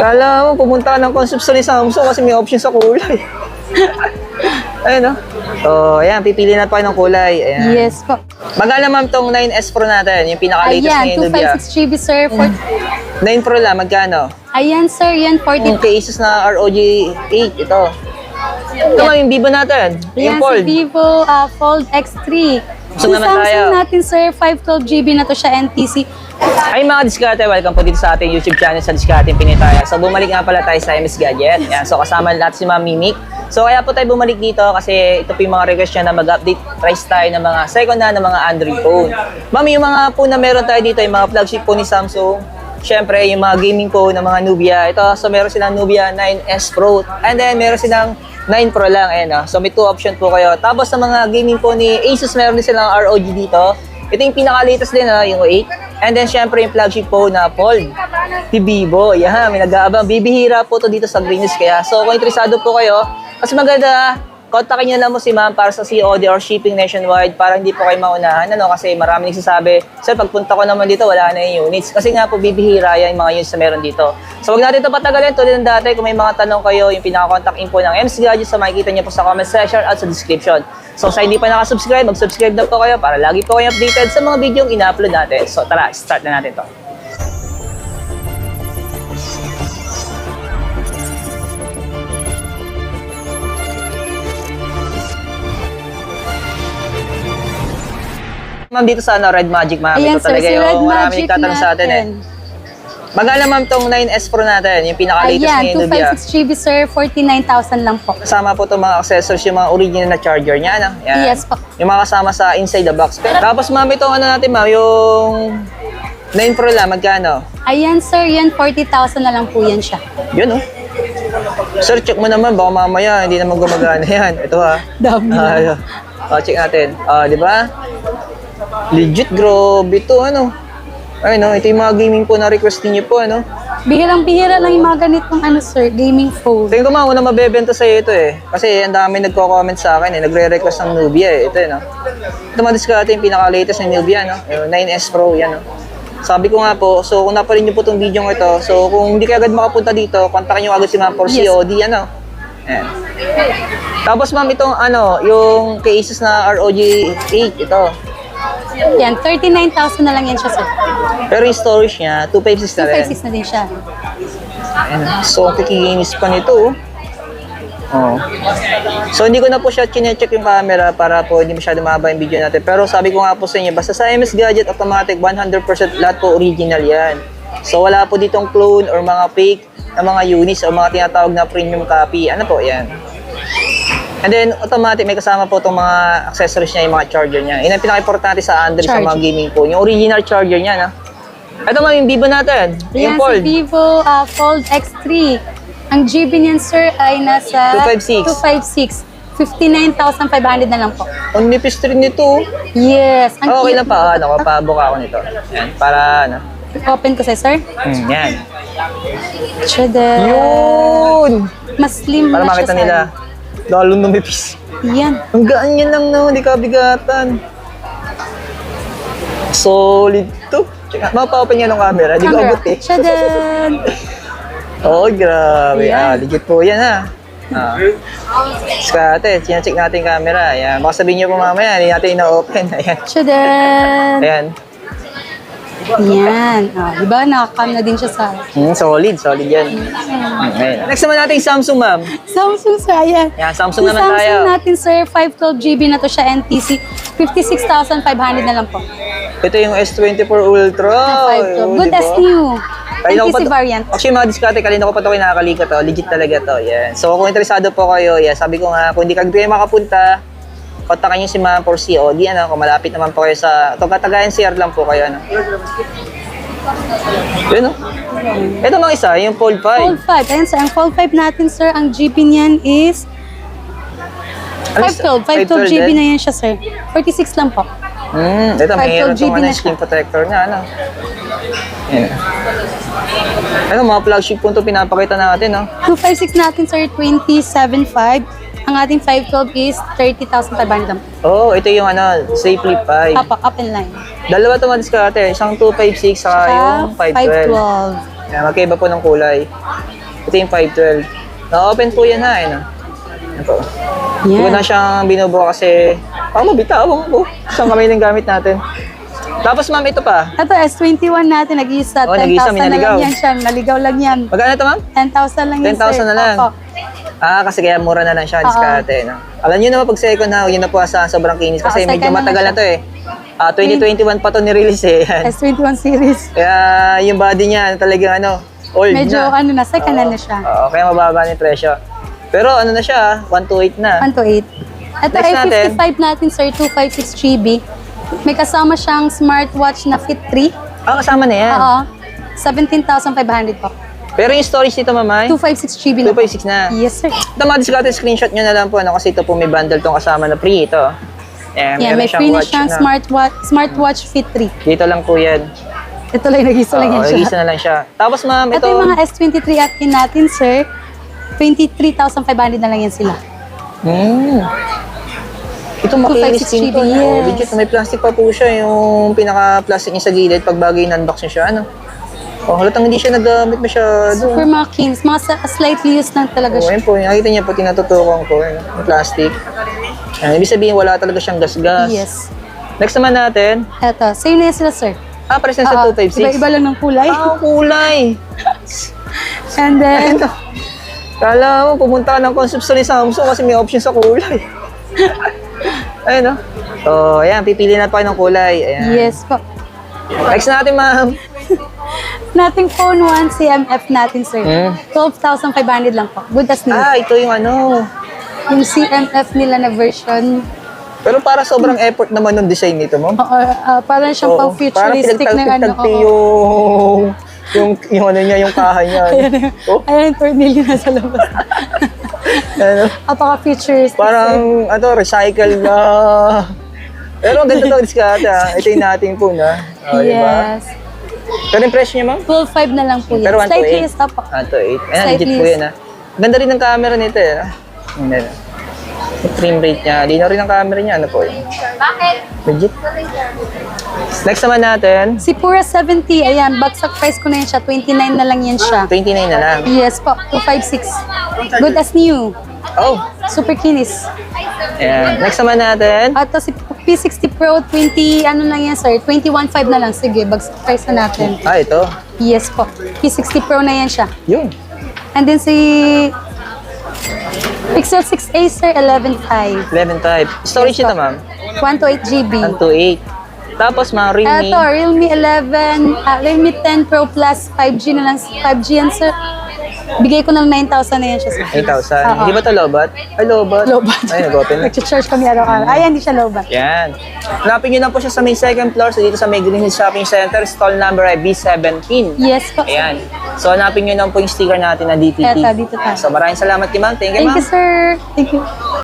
Kala mo, pumunta ka ng conception ni Samsung kasi may option sa kulay. Ayun, no? So, ayan, pipili na pa ng kulay. Ayan. Yes po. Magkano ma'am tong 9S Pro natin? Yung pinaka-latest Ayan, ngayon, Nubia. 256GB sir. 9 Pro lang, magkano? Ayan sir, yan 40. Yung cases na ROG 8, ito. Ito ma'am, yung Vivo natin. Ayan Yung si Fold. Vivo Fold X3. Samsung naman tayo. Samsung natin sir, 512GB na to siya NTC. Ay mga diskarte, welcome po dito sa ating YouTube channel sa Diskarte Pinitaya. So bumalik nga pala tayo sa MS Gadget. Yan, so kasama natin si Ma'am Mimic. So kaya po tayo bumalik dito kasi ito po yung mga request niya na mag-update price tayo ng mga second hand ng mga Android phone. Ma'am, yung mga po na meron tayo dito, yung mga flagship po ni Samsung. Siyempre, yung mga gaming po ng mga Nubia. Ito, so meron silang Nubia 9S Pro. And then meron silang 9 Pro lang. Ayan, so may 2 option po kayo. Tapos sa mga gaming po ni Asus, meron din silang ROG dito. Ito yung pinaka-latest din, yung 8. And then, syempre, yung flagship po na Fold. Si Vivo. Yan, may nag-aabang. Bibihira po to dito sa Green News. Kaya, so, kung interesado po kayo, mas maganda, kontakin nyo lang mo si ma'am para sa COD or shipping nationwide para hindi po kayo maunahan. Kasi marami nagsasabi, sir, pagpunta ko naman dito, wala na yung units. Kasi nga po, bibihira yan yung mga units na meron dito. So, wag natin ito patagalin. Tulad ng dati, kung may mga tanong kayo, yung pinaka-contact info ng MC Gadget, so makikita nyo po sa comment section at sa description. So, sa hindi pa nakasubscribe, mag-subscribe na po kayo para lagi po kayo updated sa mga video yung ina-upload natin. So, tara, start na natin to. Ma'am, dito sa Red Magic, ma'am. Ayan Ito sir, talaga si Red yung marami Magic nagtatanong sa atin natin. Magkano ma'am tong 9S Pro natin, yung pinaka-latest Ayan, ngayon, Nubia? 256GB sir, 49,000 lang po. Kasama po itong mga accessories, yung mga original na charger niya, ano? Yan. Yes po. Yung mga kasama sa inside the box. Tapos ma'am, itong ano natin ma'am, yung 9 Pro lang, magkano? Ayan sir, yan 40,000 na lang po yan siya. Yun, oh. Sir, check mo naman, baka mamaya hindi naman gumagana yan. Ito ha. Dami na. Check natin. Di ba? Legit, grabe ito, ano? Ay, no, ito yung mga gaming po na request niyo po, ano? Bihirang-bihira lang yung mga ganitong ano sir, gaming phone. Tingin ko mga una mabebenta sa'yo ito eh. Kasi ang dami nagko-comment sa akin eh. Nagre-request ng Nubia eh. Ito eh, no? Ito madiskarte yung pinaka-latest ng Nubia, no? Yung 9S Pro, yan, no? Sabi ko nga po, so kung naparin niyo po itong video ito, so kung hindi kayo agad makapunta dito, kontakin niyo agad si ma'am for COD, ano? Ayan. Tapos ma'am, itong ano, yung cases na ROG 8, ito. Yan, 39,000 na lang yan siya sir. Pero yung storage niya, 256 na rin. 256 na din siya. Ayan. So, kikinis pa nito, oh. Oh. So, hindi ko na po siya chine-check yung camera para po hindi masyado mahaba yung video natin. Pero sabi ko nga po sa inyo, basta sa MS Gadget automatic, 100% lahat po original yan. So, wala po ditong clone or mga fake na mga units o mga tinatawag na premium copy. Ano po, yan. And then, automatic, may kasama po itong mga accessories niya, yung mga charger niya. Yun ang pinaka-importante sa Android sa mga gaming po. Yung original charger niya, na. Ito ma'am, yung Vivo natin. Ayan, Yung Fold. si Vivo Fold X3. Ang GB niyan sir ay nasa 256. 59,500 na lang po. Ang nipis rin nito. Yes. Ang Okay cute. lang pa, ano, pabuka ako nito. Yan, para, ano. Open ko sir. Yan. Chada. Yun! Mas slim Para na siya makita sir. nila. Lalong numipis. Yan. Ang gaan yan lang, no? Hindi kabigatan. Solid to. Mapa-open niya ng camera. Hindi ko abot eh. Chadan. Oh, grabe. Ayan. Legit po yan, ha? Skate, check natin yung camera. Ayan. Baka sabihin niyo po mamaya, hindi natin ina-open. Ayan. Chadan. Ayan. Yan. Diba? Nakakam na din siya sa Solid yan. Ayan. Next naman natin yung Samsung, ma'am. Samsung sir. Ayan. Yan, Samsung Yung naman tayo. Samsung natin sir, 512GB na to siya NTC. 56,500 na lang po. Ito yung S24 Ultra. 512. Good as new. Kanina ko pa NTC to- variant. Actually, mga diskarte, kanina ko pa ito kinakakalika to. Legit talaga to. Yan. So, kung interesado po kayo, yan, sabi ko nga, kung hindi kayo makapunta, kontakin nyo si ma'am for COD. Ano, kung malapit naman po kayo sa, ito Katagayan CR lang po kayo. Ano. Yun, no? Ito mga isa, yung Fold 5. Fold 5. Ayan sir, ang Fold 5 natin sir, ang GB niyan is 512. 512GB na yan siya sir. 46 lang po. Ito, mayroon 512GB itong na screen protector na, ano. Yan. Ano, mga flagship po ito pinapakita natin, no? 256 natin sir, 27.5. Ang ating 512 is 30,500 lang. Oh, ito yung ano, Safe Flip 5. Up and line. Dalawa ito mga diskarte, isang 256 saka yung 512. 512. Yan, magkaiba po ng kulay. Ito yung 512. Na-open po yan ha, no? Yan po. Hindi ko Yan. na siyang binubuo kasi parang mabitawan ko. Isang kamay ng gamit natin. Tapos ma'am, ito pa. Ito, S21 natin, nag-iisa. Oh, nag-iisa, 10,000 may na naligaw. lang yan siya. Naligaw lang yan. Magkano ito ma'am? 10,000 lang yan, 10,000 na lang. Opo. Kasi kaya mura na lang siya, diskarte. No? Alam niyo naman pag second na, yun na po sa sobrang kinis kasi Oo, medyo second na matagal na lang to eh. 2021 pa to ni-release eh. Yan. S21 series. Kaya yung body niya talagang old Medyo na. second hand na siya. Oo, kaya mababa na yung presyo. Pero ano na siya, 128 na. 128. Ito Next ay natin. 55 natin, sir. 256 GB. May kasama siyang smartwatch na Fit 3. Kasama na yan. Oo. 17,500 po. Pero yung storage dito, mamay, 256 GB na po. 256 na. Yes, sir. Ito mga diskarte, screenshot nyo na lang po, kasi ito po may bundle tong kasama na free ito. Yeah, meron may siyang free na watch siyang smartwatch Fit 3. Dito lang po yan. Ito lang, nag-isa lang yan siya. Nag-isa na lang siya. Tapos ma'am, Ito yung mga S23 atin natin, sir. 23,500 na lang yan sila. Ito makinis 256 din GB, to. yes. Legit, may plastic pa po siya. Yung pinaka-plastic niya sa gilid. Pag bagay in-unbox niya siya, halatang hindi siya nagamit masyado. For mga kings, mga slightly used lang talaga siya. Ayun po, nakita niya po, tinatutukan ko. Yung plastic. Ibig sabihin, wala talaga siyang gas-gas. Yes. Next naman natin. Ito, same na yan sila, sir. Pares na sa 256. Iba-iba lang ng kulay. Kulay. And then, Kala mo, pumunta ka ng concept store ni Samsung kasi may option sa kulay. Ayun, no? So, ayan, pipili na pa ng kulay. Ayan. yes po. Next natin, ma'am. Nating phone 1 CMF natin, sir. 12,500 lang po. Good as new. Ito yung Yung CMF nila na version. Pero para sobrang effort naman ng design nito, ma'am. Parang siyang pang futuristic na pinagtagpi yung yung kaha niya. Ayan, tornilyo na sa labas. Apaka-futuristic. Parang, recycle na. Pero ang ganda to, diskarte. Ito yung natin po na. Diba? Yes. Pero yung presyo niya, ma'am? 12,500 na lang po yan. Pero 128. Slightly is up. 128. Ayan, Slightly legit po yan, Ganda rin ng camera nito, Yung frame rate niya. Di na rin ang camera niya. Ano po yun? Bakit? Legit. Next naman natin. Si Pura 70, ayan, bagsak price ko na yan siya. 29 na lang yan siya. 29 na lang. Yes po, 256. Good as new. Oh. Super kinis. Ayan. Next naman natin. At si P60 Pro, 20, ano lang yan sir, 21.5 na lang. Sige, bagsak price na natin. Ito. Yes po. P60 Pro na yan siya. Yun. And then si Pixel 6a sir, 11.5. 11 type. Storage Yes, ito, ma'am. 128 GB. 128. Tapos, mga Realme. Ito, Realme 11, Realme 10 Pro Plus 5G na lang, 5G yan sir. Bigay ko ng 9,000 na yan siya sir. 8,000. Hindi ba ito lobat? Ay, lobat. Lobat. Ay, nag-open na. Nag-charge kami araw-araw. Ay, hindi siya lobat. Yan. Hanapin nyo na po siya sa may second floor. So, dito sa may Green Hills Shopping Center. Stall number ay B17. Yes po. Ayan. So, hanapin nyo na po yung sticker natin na DTT. Eto, dito tayo. So, maraming salamat kay ma'am. Thank you, Thank ma'am. you sir. Thank you.